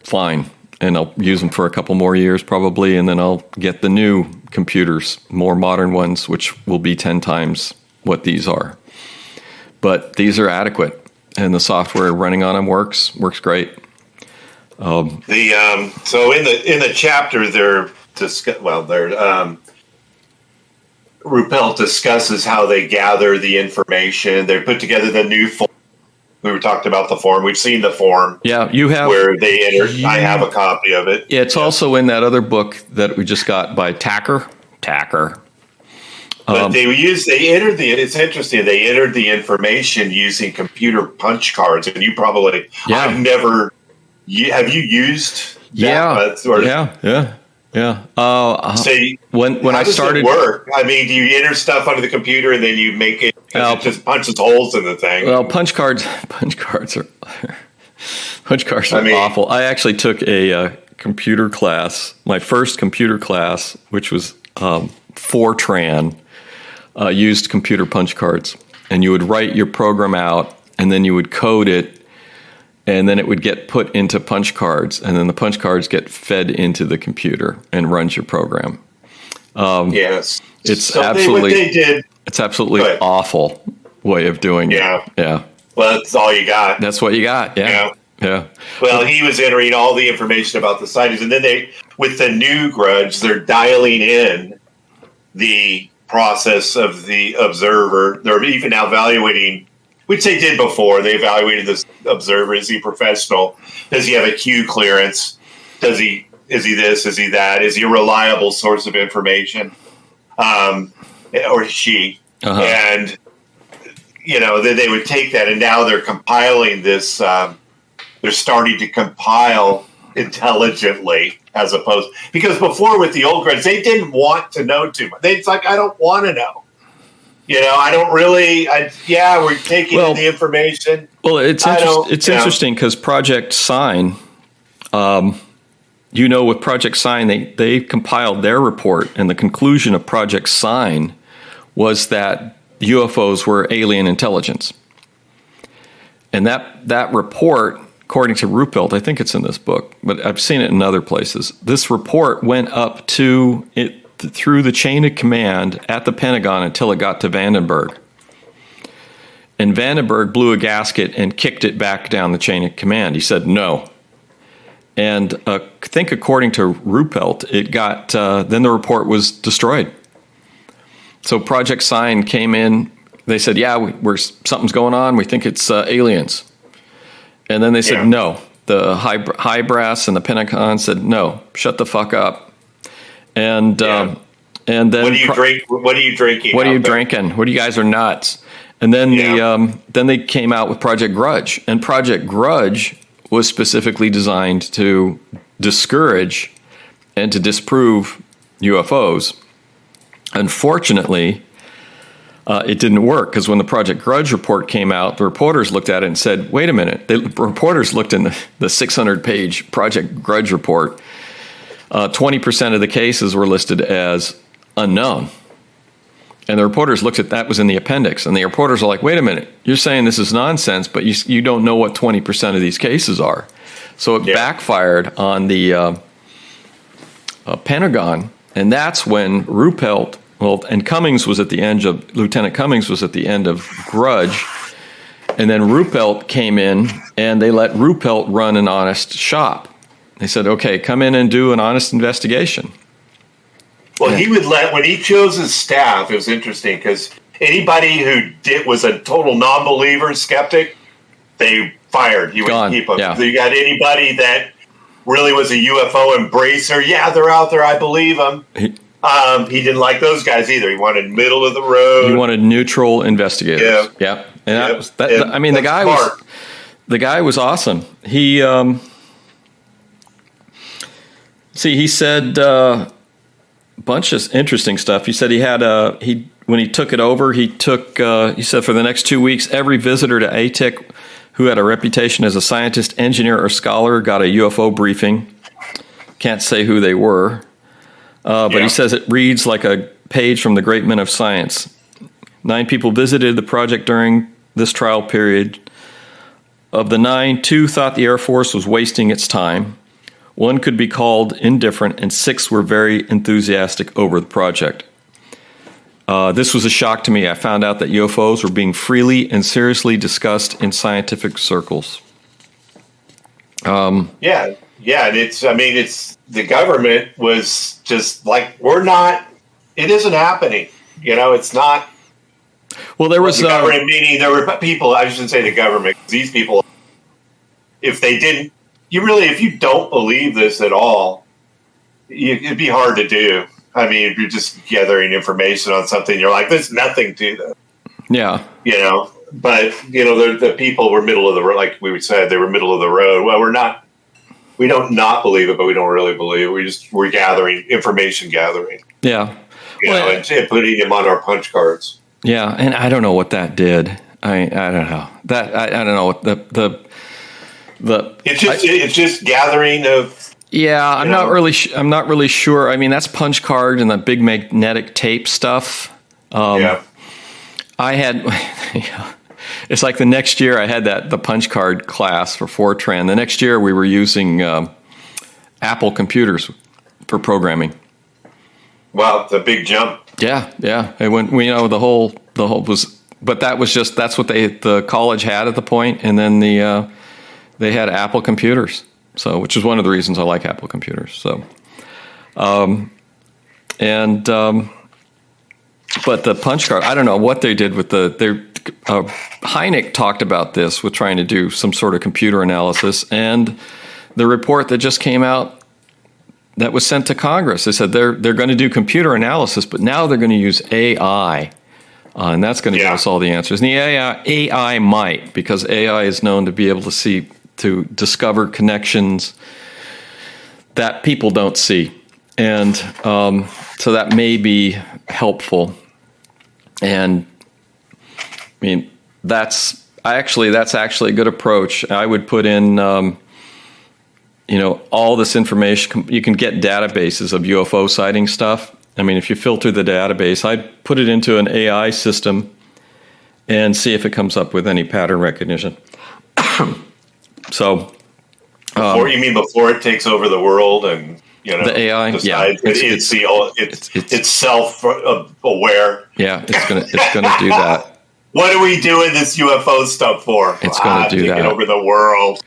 fine. And I'll use them for a couple more years probably, and then I'll get the new computers, more modern ones, which will be 10 times what these are. But these are adequate, and the software running on them works great. So in the chapter, Ruppelt discusses how they gather the information. They put together the new form. We were talking about the form. We've seen the form. Yeah, you have where they enter. I have a copy of it. Yeah, it's also in that other book that we just got by Tacker. But it's interesting. They entered the information using computer punch cards, and you probably have you used that? Yeah. When I started, work. Do you enter stuff onto the computer and then you make it? It just punches holes in the thing. Well, punch cards are awful. I actually took a computer class, my first computer class, which was Fortran, used computer punch cards, and you would write your program out, and then you would code it. And then it would get put into punch cards, and then the punch cards get fed into the computer and runs your program. Yes, it's absolutely awful way of doing it. Yeah. Well, that's all you got. That's what you got. Yeah. Well, he was entering all the information about the sightings, and then with the new Grudge, they're dialing in the process of the observer. They're even now evaluating. Which they did before. They evaluated this observer. Is he professional? Does he have a Q clearance? Is he this? Is he that? Is he a reliable source of information? Or she? Uh-huh. And, then they would take that, and now they're compiling this. They're starting to compile intelligently as opposed. Because before with the old Grudge, they didn't want to know too much. It's like, I don't want to know. I don't really. We're taking in the information. Well, it's interesting because Project Sign, with Project Sign, they compiled their report, and the conclusion of Project Sign was that UFOs were alien intelligence. And that report, according to Ruppelt, I think it's in this book, but I've seen it in other places. This report went up to it. Through the chain of command at the Pentagon until it got to Vandenberg. And Vandenberg blew a gasket and kicked it back down the chain of command. He said no. And I think according to Ruppelt, it got, then the report was destroyed. So Project Sign came in. They said, something's going on. We think it's aliens. And then they said no. The high brass and the Pentagon said no, shut the fuck up. And then what do you drink? What are you drinking? What are you drinking? What you guys are nuts? And then then they came out with Project Grudge, and Project Grudge was specifically designed to discourage and to disprove UFOs. Unfortunately, it didn't work, because when the Project Grudge report came out, the reporters looked at it and said, wait a minute. The reporters looked in the 600-page Project Grudge report. 20% of the cases were listed as unknown. And the reporters looked at that, was in the appendix. And the reporters are like, wait a minute, you're saying this is nonsense, but you don't know what 20% of these cases are. So it backfired on the Pentagon. And that's when Ruppelt, and Cummings was at the end of, Lieutenant Cummings was at the end of Grudge. And then Ruppelt came in, and they let Ruppelt run an honest shop. They said, okay, come in and do an honest investigation. Well, he would when he chose his staff, it was interesting, because anybody who was a total non-believer, skeptic, they fired. He wouldn't keep them. Yeah. So you got anybody that really was a UFO embracer. Yeah, they're out there. I believe them. He didn't like those guys either. He wanted middle of the road. He wanted neutral investigators. Yeah. And the guy was awesome. He he said a bunch of interesting stuff. He said when he took it over, he said for the next 2 weeks, every visitor to ATIC who had a reputation as a scientist, engineer, or scholar got a UFO briefing. Can't say who they were. But he says it reads like a page from the great men of science. 9 people visited the project during this trial period. Of the 9, 2 thought the Air Force was wasting its time. 1 could be called indifferent, and 6 were very enthusiastic over the project. This was a shock to me. I found out that UFOs were being freely and seriously discussed in scientific circles. And it's the government was just like, it isn't happening. It's not. Well, there was the government, meaning there were people, I shouldn't say the government, these people, if they didn't, if you don't believe this at all, it'd be hard to do. I mean, if you're just gathering information on something, you're like, there's nothing to that. Yeah. But, the people were middle of the road, like we said, they were middle of the road. Well, we don't not believe it, but we don't really believe it. We're gathering, information gathering. Yeah. And putting them on our punch cards. Yeah. And I don't know what that did. I don't know. I don't know what it's just gathering of. Yeah, I'm not really sure. I mean, that's punch card and the big magnetic tape stuff. I had. It's like the next year I had the punch card class for Fortran. The next year we were using Apple computers for programming. Wow, the big jump. Yeah. It went. The whole was. But that's what the college had at the point, and then they had Apple computers. So, which is one of the reasons I like Apple computers. So, but the punch card, I don't know what they did with Hynek talked about this with trying to do some sort of computer analysis, and the report that just came out that was sent to Congress, they said they're going to do computer analysis, but now they're going to use AI, and that's going to give us all the answers. And the AI might, because AI is known to be able to discover connections that people don't see. And so that may be helpful. And I mean, that's actually a good approach. I would put in, all this information. You can get databases of UFO sighting stuff. I mean, if you filter the database, I'd put it into an AI system and see if it comes up with any pattern recognition. So, before it takes over the world and the AI, it's self-aware. Yeah, it's gonna do that. What are we doing this UFO stuff for? It's going to do that. Taking over the world.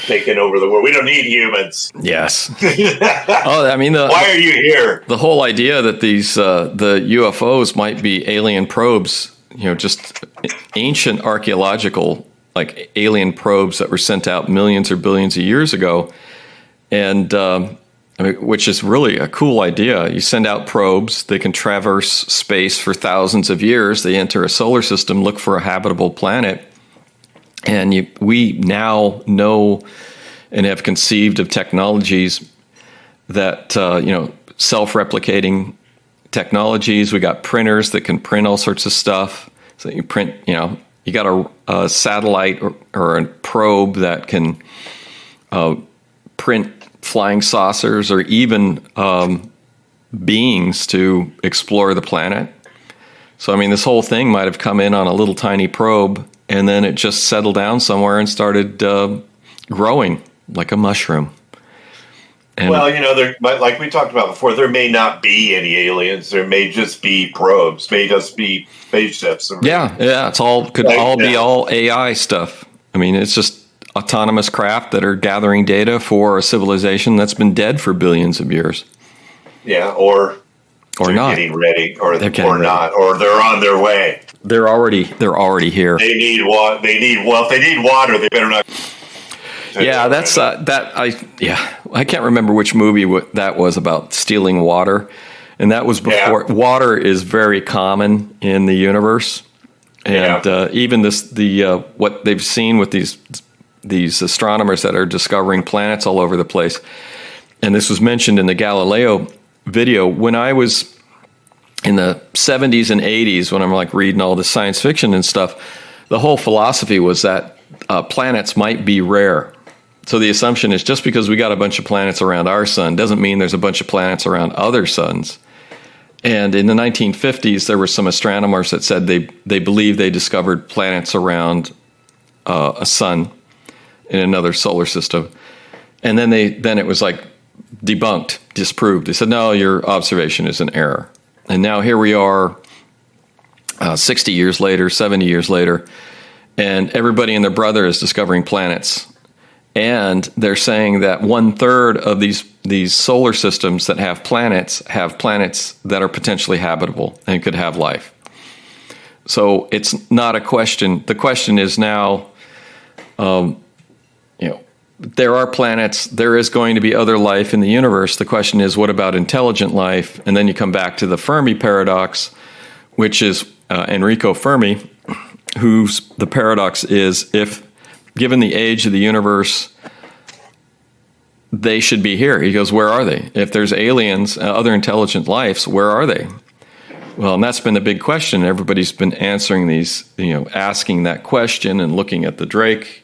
We don't need humans. Yes. I mean, why are you here? The whole idea that these the UFOs might be alien probes, just ancient archaeological, like alien probes that were sent out millions or billions of years ago, and which is really a cool idea. You send out probes; they can traverse space for thousands of years. They enter a solar system, look for a habitable planet, and we now know and have conceived of technologies that self-replicating technologies. We got printers that can print all sorts of stuff. So you print, you got a satellite or a probe that can print flying saucers or even beings to explore the planet. So, I mean, this whole thing might have come in on a little tiny probe, and then it just settled down somewhere and started growing like a mushroom. And well, there, like we talked about before, there may not be any aliens. There may just be probes, may just be spaceships. Yeah, it's could be all AI stuff. I mean, it's just autonomous craft that are gathering data for a civilization that's been dead for billions of years. Yeah, or not getting ready, or ready. Not, or they're on their way. They're already here. They need water. If they need water, they better not. Yeah, that's I can't remember which movie that was about stealing water, and that was before. Yeah. Water is very common in the universe, and even what they've seen with these astronomers that are discovering planets all over the place, and this was mentioned in the Galileo video. When I was in the 70s and 80s, when I'm like reading all the science fiction and stuff, the whole philosophy was that planets might be rare. So the assumption is just because we got a bunch of planets around our sun doesn't mean there's a bunch of planets around other suns. And in the 1950s, there were some astronomers that said they believed they discovered planets around a sun in another solar system. And then it was like debunked, disproved. They said, no, your observation is an error. And now here we are 60 years later, 70 years later, and everybody and their brother is discovering planets. And they're saying that 1/3 of these solar systems that have planets that are potentially habitable and could have life. So it's not a question. The question is now, there are planets. There is going to be other life in the universe. The question is, what about intelligent life? And then you come back to the Fermi paradox, which is Enrico Fermi, the paradox is, if given the age of the universe, they should be here. He goes, where are they? If there's aliens, other intelligent lives, where are they? Well, and that's been the big question. Everybody's been answering these, asking that question and looking at the Drake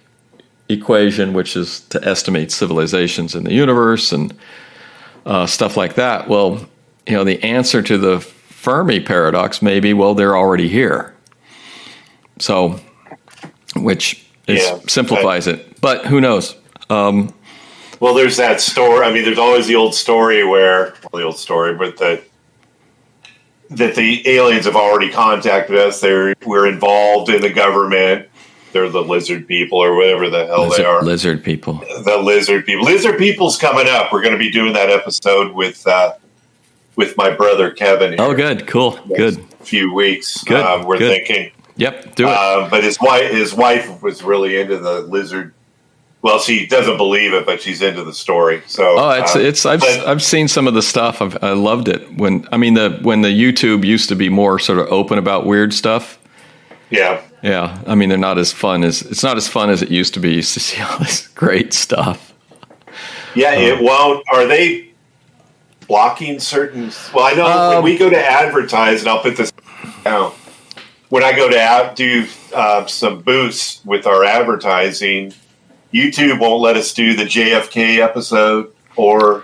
equation, which is to estimate civilizations in the universe and stuff like that. Well, the answer to the Fermi paradox may be, well, they're already here. So, which simplifies it, but who knows? Well, there's that story. I mean, there's always the old story but that the aliens have already contacted us. We're involved in the government. They're the lizard people or whatever the hell they are. Lizard people. The lizard people. Lizard people's coming up. We're going to be doing that episode with my brother Kevin here. Oh, good, cool, good. Few weeks. Good. We're thinking. Yep, do it. But his wife was really into the lizard. Well, she doesn't believe it, but she's into the story. So, I've seen some of the stuff. I loved it when the YouTube used to be more sort of open about weird stuff. Yeah. Yeah. I mean, it's not as fun as it used to be. You used to see all this great stuff. Yeah. Are they blocking certain? Well, I know when we go to advertise, and I'll put this down. When I go to do some boosts with our advertising, YouTube won't let us do the JFK episode or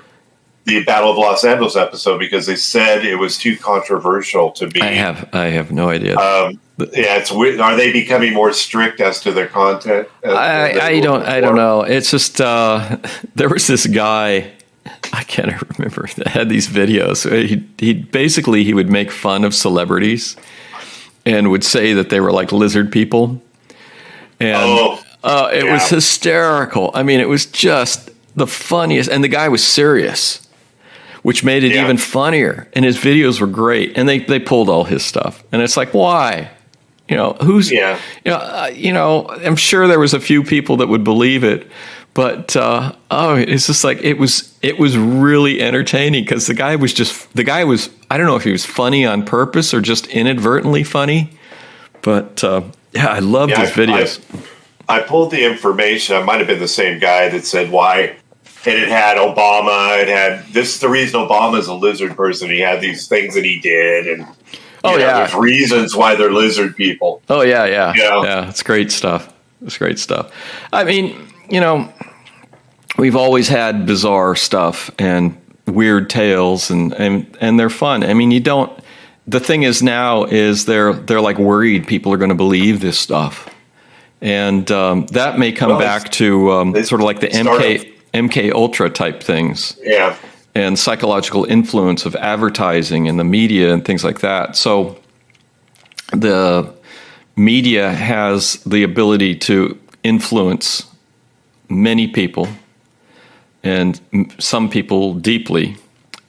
the Battle of Los Angeles episode because they said it was too controversial to be. I have no idea. It's weird. Are they becoming more strict as to their content? I don't know. It's just there was this guy. I can't remember that had these videos. He would make fun of celebrities and would say that they were like lizard people. And it was hysterical. I mean, it was just the funniest. And the guy was serious, which made it even funnier. And his videos were great. And they pulled all his stuff. And it's like, why? I'm sure there was a few people that would believe it. But it's just like it was really entertaining because the guy was I don't know if he was funny on purpose or just inadvertently funny, but I loved his videos. I pulled the information. I might have been the same guy that said why And it had Obama. It had this is the reason Obama's a lizard person. He had these things that he did, and there's reasons why they're lizard people. Oh yeah. It's great stuff. I mean, we've always had bizarre stuff and weird tales, and they're fun. I mean, the thing is now is they're like worried people are going to believe this stuff, and that may come back to sort of like the MK Ultra type things. Yeah. And psychological influence of advertising and the media and things like that. So the media has the ability to influence many people, and some people deeply.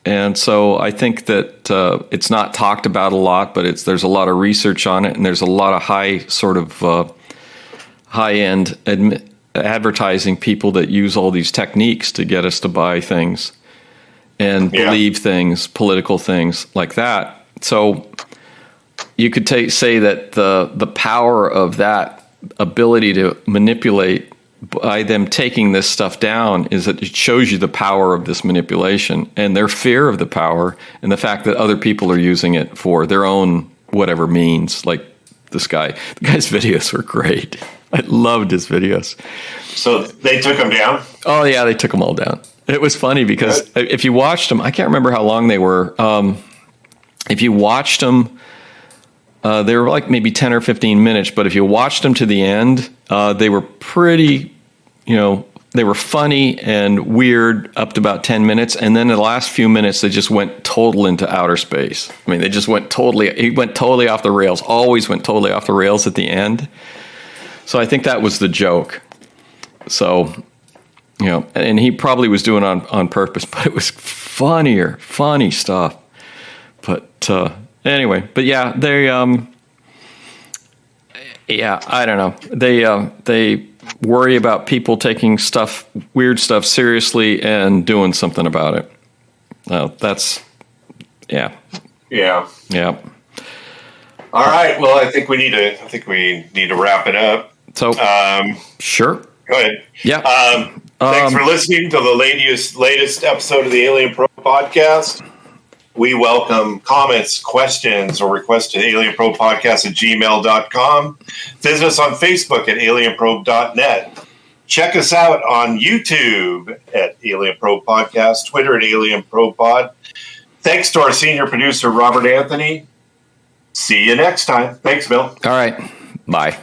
And so I think that it's not talked about a lot, but there's a lot of research on it, and there's a lot of high-end advertising people that use all these techniques to get us to buy things and believe things, political things like that. So you could say that the power of that ability to manipulate by them taking this stuff down is that it shows you the power of this manipulation and their fear of the power and the fact that other people are using it for their own whatever means. Like this guy. The guy's videos were great. I loved his videos. So they took them down? Oh, yeah, they took them all down. It was funny because if you watched them, I can't remember how long they were. If you watched them, they were like maybe 10 or 15 minutes. But if you watched them to the end, they were pretty, they were funny and weird up to about 10 minutes. And then the last few minutes, they just went total into outer space. I mean, he went totally off the rails, always went totally off the rails at the end. So I think that was the joke. So, and he probably was doing it on purpose, but it was funny stuff. But anyway, but yeah, they, I don't know. They worry about people taking weird stuff seriously and doing something about it. Yeah. All right. Well, I think we need to wrap it up. So, sure. Go ahead. Yeah. Thanks for listening to the latest episode of the Alien Probe podcast. We welcome comments, questions, or requests to alienprobepodcast@gmail.com. Visit us on Facebook at alienprobe.net. Check us out on YouTube at Alien Probe Podcast, Twitter at Alien Probe Pod. Thanks to our senior producer, Robert Anthony. See you next time. Thanks, Bill. All right. Bye.